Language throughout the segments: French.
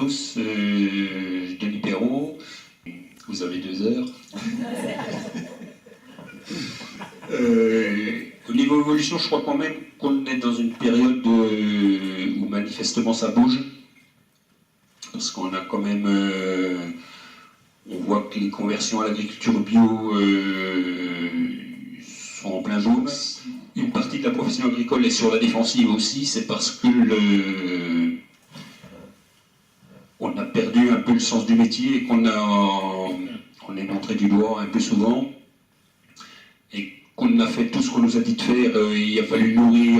tous, Denis Perrault. Vous avez 2 heures. Au niveau évolution, je crois quand même qu'on est dans une période où manifestement ça bouge. Parce qu'on a quand même... on voit que les conversions à l'agriculture bio sont en plein boom. Une partie de la profession agricole est sur la défensive aussi, c'est parce que on a perdu un peu le sens du métier et qu'on est montré du doigt un peu souvent. Et qu'on a fait tout ce qu'on nous a dit de faire. Il a fallu nourrir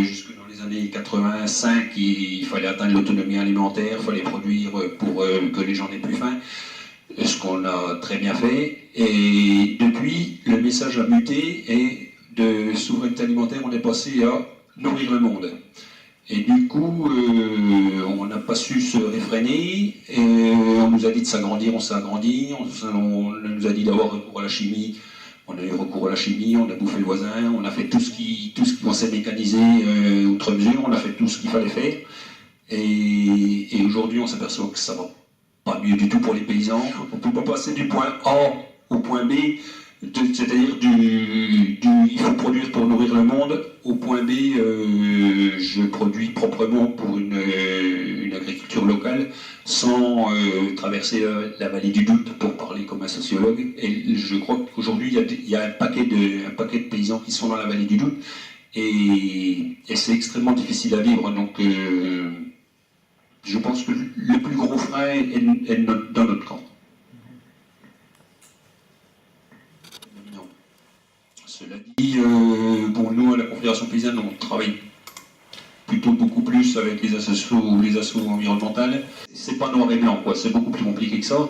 jusque dans les années 85, il fallait atteindre l'autonomie alimentaire, il fallait produire pour que les gens n'aient plus faim. Ce qu'on a très bien fait. Et depuis, le message a muté et de souveraineté alimentaire, on est passé à nourrir le monde. Et du coup, on n'a pas su se réfréner. Et on nous a dit de s'agrandir, on s'est agrandi. On nous a dit d'avoir recours à la chimie. On a eu recours à la chimie, on a bouffé le voisin, on a fait tout ce qui s'est mécanisé outre mesure, on a fait tout ce qu'il fallait faire. Et aujourd'hui, on s'aperçoit que ça va pas mieux du tout pour les paysans. On ne peut pas passer du point A au point B, c'est-à-dire il faut produire pour nourrir le monde, au point B, je produis proprement pour une agriculture locale, sans traverser la vallée du doute, pour parler comme un sociologue. Et je crois qu'aujourd'hui, il y a un paquet de paysans qui sont dans la vallée du doute, et c'est extrêmement difficile à vivre. Donc, je pense que le plus gros frein est dans notre camp. Non. Cela dit, bon, nous, à la Confédération paysanne, on travaille plutôt beaucoup plus avec les assos environnementales. C'est pas noir et blanc, quoi. C'est beaucoup plus compliqué que ça.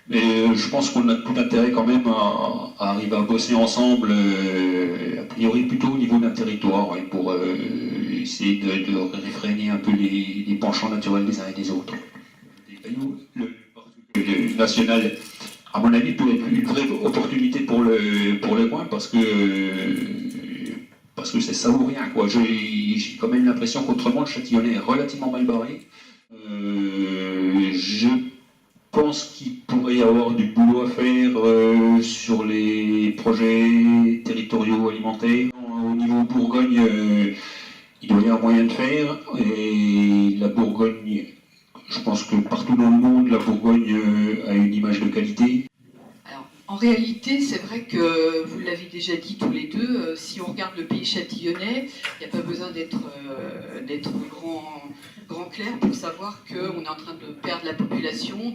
Mais je pense qu'on a tout intérêt quand même à arriver à bosser ensemble, a priori plutôt au niveau d'un territoire, ouais, pour essayer de réfréner un peu les penchants naturels des uns et des autres. Le national, à mon avis, peut être une vraie opportunité pour le coin, parce que c'est ça ou rien, quoi. J'ai quand même l'impression qu'autrement, le Châtillonnais est relativement mal barré. Je pense qu'il pourrait y avoir du boulot à faire sur les projets territoriaux alimentaires. Au niveau Bourgogne, il doit y avoir moyen de faire. Et la Bourgogne, je pense que partout dans le monde, la Bourgogne a une image de qualité. En réalité, c'est vrai que vous l'avez déjà dit tous les deux, si on regarde le pays châtillonnais, il n'y a pas besoin d'être grand clair pour savoir qu'on est en train de perdre la population,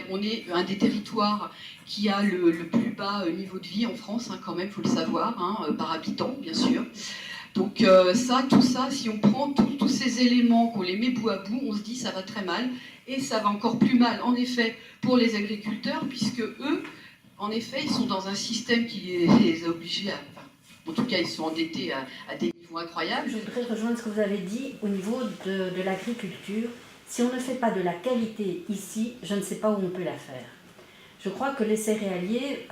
on est un des territoires qui a le plus bas niveau de vie en France, hein, quand même, il faut le savoir, hein, par habitant, bien sûr. Donc tout ça, si on prend tous ces éléments, qu'on les met bout à bout, on se dit ça va très mal, et ça va encore plus mal, en effet, pour les agriculteurs, puisque eux, en effet, ils sont dans un système qui les a obligés en tout cas, ils sont endettés à des niveaux incroyables. Je voudrais rejoindre ce que vous avez dit au niveau de l'agriculture. Si on ne fait pas de la qualité ici, je ne sais pas où on peut la faire. Je crois que les céréaliers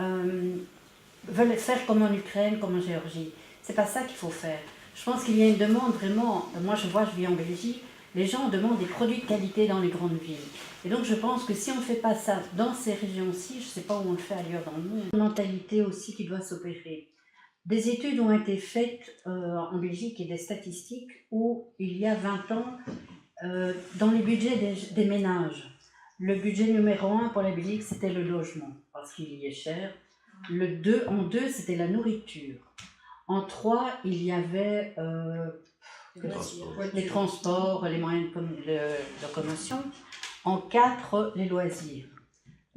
veulent faire comme en Ukraine, comme en Géorgie. C'est pas ça qu'il faut faire. Je pense qu'il y a une demande vraiment... Moi, je vis en Belgique, les gens demandent des produits de qualité dans les grandes villes. Et donc, je pense que si on ne fait pas ça dans ces régions-ci, je ne sais pas où on le fait ailleurs dans le monde. Une mentalité aussi qui doit s'opérer. Des études ont été faites en Belgique et des statistiques où, il y a 20 ans, dans les budgets des ménages, le budget numéro 1 pour la Belgique, c'était le logement, parce qu'il y est cher. En 2, c'était la nourriture. En 3, il y avait les transports, les moyens de locomotion. En 4, les loisirs.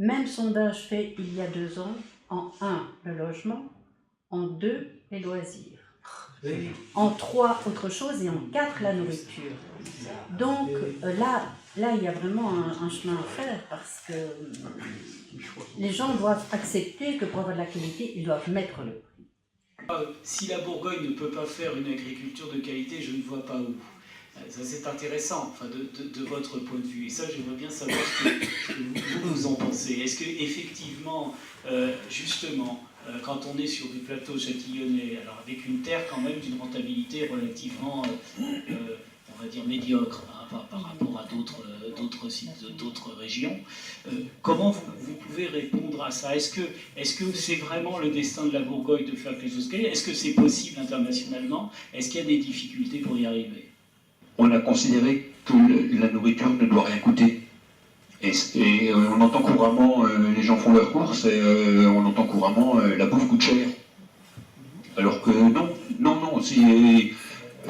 Même sondage fait il y a 2 ans. En 1, le logement. En 2, les loisirs. En 3, autre chose. Et en 4, la nourriture. Donc là, il y a vraiment un chemin à faire, parce que les gens doivent accepter que pour avoir de la qualité, ils doivent mettre le prix. Si la Bourgogne ne peut pas faire une agriculture de qualité, je ne vois pas où. Ça, c'est intéressant, enfin, de votre point de vue. Et ça, j'aimerais bien savoir ce que vous en pensez. Est-ce qu'effectivement, justement, quand on est sur du plateau châtillonnais, alors avec une terre quand même d'une rentabilité relativement, on on va dire, médiocre par rapport à d'autres sites, d'autres régions. Comment vous pouvez répondre à ça? Est-ce que c'est vraiment le destin de la Bourgogne de faire quelque chose? Est-ce que c'est possible internationalement? Est-ce qu'il y a des difficultés pour y arriver? On a considéré que la nourriture ne doit rien coûter. Et on entend couramment, les gens font leurs courses, et on entend couramment, la bouffe coûte cher. Alors que non,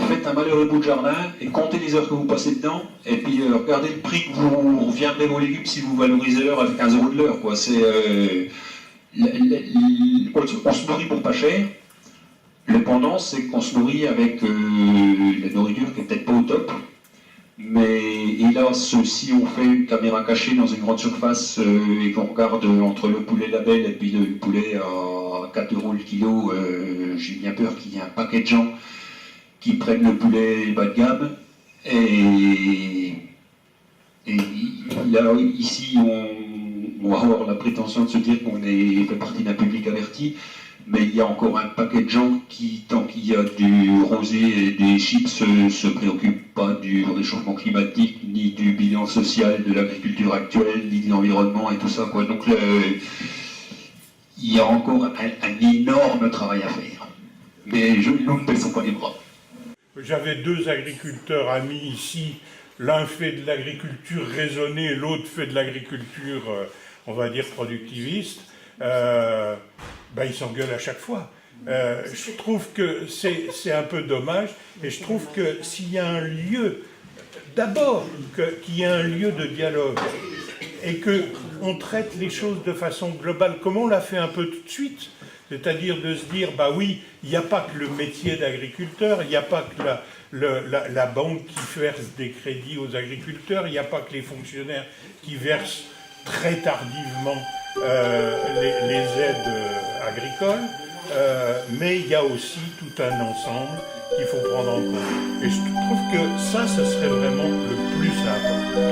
faites un malheureux bout de jardin et comptez les heures que vous passez dedans, et puis regardez le prix que vous reviendrez vos légumes si vous valorisez l'heure avec 15 € de l'heure. On se nourrit pour pas cher. Le pendant, c'est qu'on se nourrit avec la nourriture qui n'est peut-être pas au top. Mais hélas, si on fait une caméra cachée dans une grande surface et qu'on regarde entre le poulet label et puis le poulet à 4 € le kilo, j'ai bien peur qu'il y ait un paquet de gens qui prennent le poulet bas de gamme. Et là, ici, on va avoir la prétention de se dire qu'on fait partie d'un public averti. Mais il y a encore un paquet de gens qui, tant qu'il y a du rosé et des chips, se préoccupent pas du réchauffement climatique, ni du bilan social de l'agriculture actuelle, ni de l'environnement et tout ça, quoi. Donc il y a encore un énorme travail à faire. Mais nous ne baissons pas les bras. J'avais 2 agriculteurs amis ici. L'un fait de l'agriculture raisonnée, l'autre fait de l'agriculture, on va dire, productiviste. Ils s'engueulent à chaque fois. Je trouve que c'est un peu dommage, et je trouve que s'il y a un lieu, d'abord qu'il y ait un lieu de dialogue, et qu'on traite les choses de façon globale, comme on l'a fait un peu tout de suite, c'est-à-dire de se dire, oui, il n'y a pas que le métier d'agriculteur, il n'y a pas que la banque qui verse des crédits aux agriculteurs, il n'y a pas que les fonctionnaires qui versent très tardivement les aides agricoles, mais il y a aussi tout un ensemble qu'il faut prendre en compte. Et je trouve que ça serait vraiment le plus important.